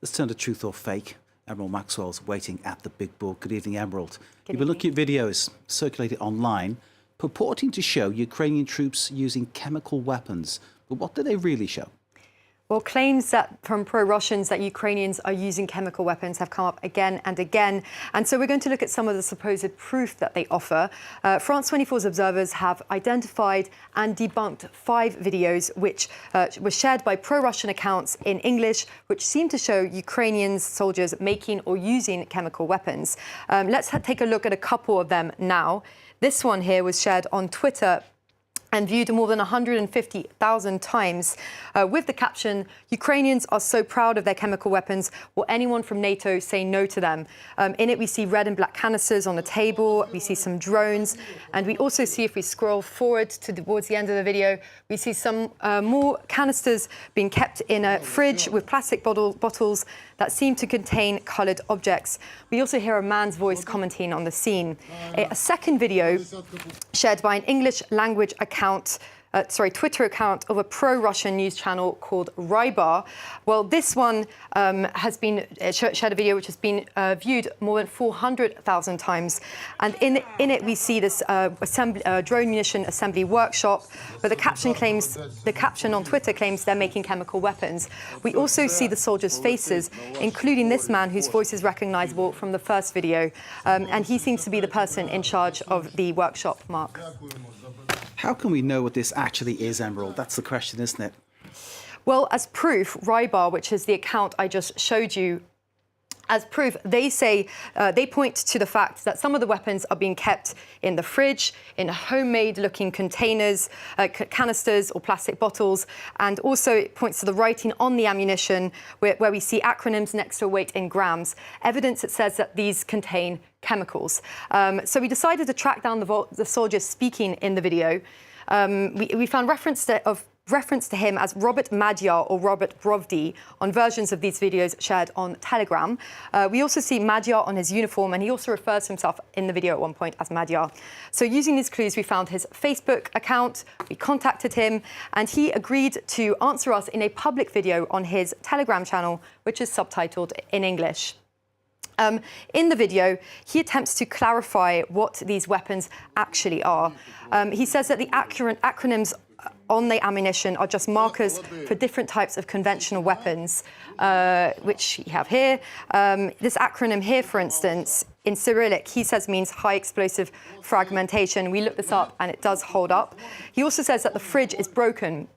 Let's turn to truth or fake. Emerald Maxwell's waiting at the big board. Good evening, Emerald. You've been looking at videos circulated online purporting to show Ukrainian troops using chemical weapons. But what do they really show? Well, claims that from pro-Russians that Ukrainians are using chemical weapons have come up again and again. And so we're going to look at some of the supposed proof that they offer. France 24's observers have identified and debunked 5 videos which were shared by pro-Russian accounts in English, which seem to show Ukrainian soldiers making or using chemical weapons. Let's take a look at a couple of them now. This one here was shared on Twitter and viewed more than 150,000 times with the caption, "Ukrainians are so proud of their chemical weapons. Will anyone from NATO say no to them?" In it, we see red and black canisters on the table. We see some drones. And we also see, if we scroll forward towards the end of the video, we see some more canisters being kept in a fridge with plastic bottles that seem to contain coloured objects. We also hear a man's voice commenting on the scene. A second video shared by an English language Twitter account of a pro-Russian news channel called Rybar. Well, this one has been shared a video which has been viewed more than 400,000 times. And in it, we see this drone munition assembly workshop. But the caption on Twitter claims they're making chemical weapons. We also see the soldiers' faces, including this man whose voice is recognizable from the first video. And he seems to be the person in charge of the workshop, Mark. How can we know what this actually is, Emerald? That's the question, isn't it? Well, as proof, Rybar, which is the account I just showed you, as proof, they say, they point to the fact that some of the weapons are being kept in the fridge, in homemade-looking containers, canisters or plastic bottles, and also it points to the writing on the ammunition where we see acronyms next to a weight in grams, evidence that says that these contain chemicals. So we decided to track down the soldiers speaking in the video. We found reference to him as Robert Magyar or Robert Brovdi on versions of these videos shared on Telegram. We also see Magyar on his uniform, and he also refers to himself in the video at one point as Magyar. So using these clues, we found his Facebook account, we contacted him, and he agreed to answer us in a public video on his Telegram channel, which is subtitled in English. In the video, he attempts to clarify what these weapons actually are. He says that the acronyms on the ammunition are just markers for different types of conventional weapons, which you have here. This acronym here, for instance, in Cyrillic, he says means high explosive fragmentation. We looked this up and it does hold up. He also says that the fridge is broken,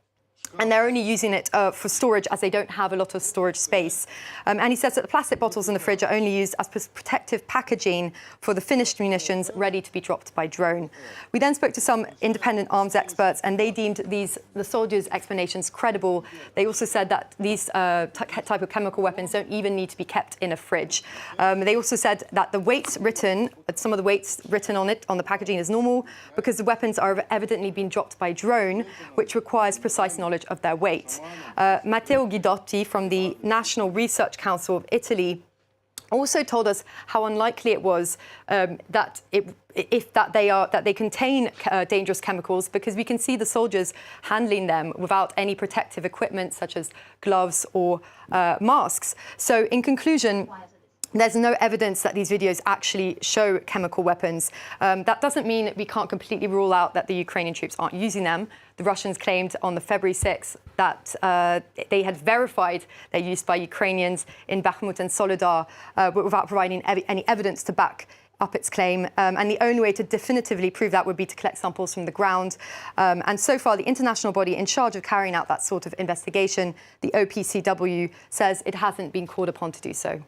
and they're only using it for storage as they don't have a lot of storage space. And he says that the plastic bottles in the fridge are only used as protective packaging for the finished munitions ready to be dropped by drone. We then spoke to some independent arms experts, and they deemed the soldiers' explanations credible. They also said that these type of chemical weapons don't even need to be kept in a fridge. They also said that some of the weights written on the packaging is normal because the weapons are evidently being dropped by drone, which requires precise knowledge of their weight. Matteo Guidotti from the National Research Council of Italy also told us how unlikely it was that they contain dangerous chemicals, because we can see the soldiers handling them without any protective equipment such as gloves or masks. So in conclusion, there's no evidence that these videos actually show chemical weapons. That doesn't mean we can't completely rule out that the Ukrainian troops aren't using them. The Russians claimed on the February 6th that they had verified their use by Ukrainians in Bakhmut and Soledar, but without providing any evidence to back up its claim. And the only way to definitively prove that would be to collect samples from the ground. And so far, the international body in charge of carrying out that sort of investigation, the OPCW, says it hasn't been called upon to do so.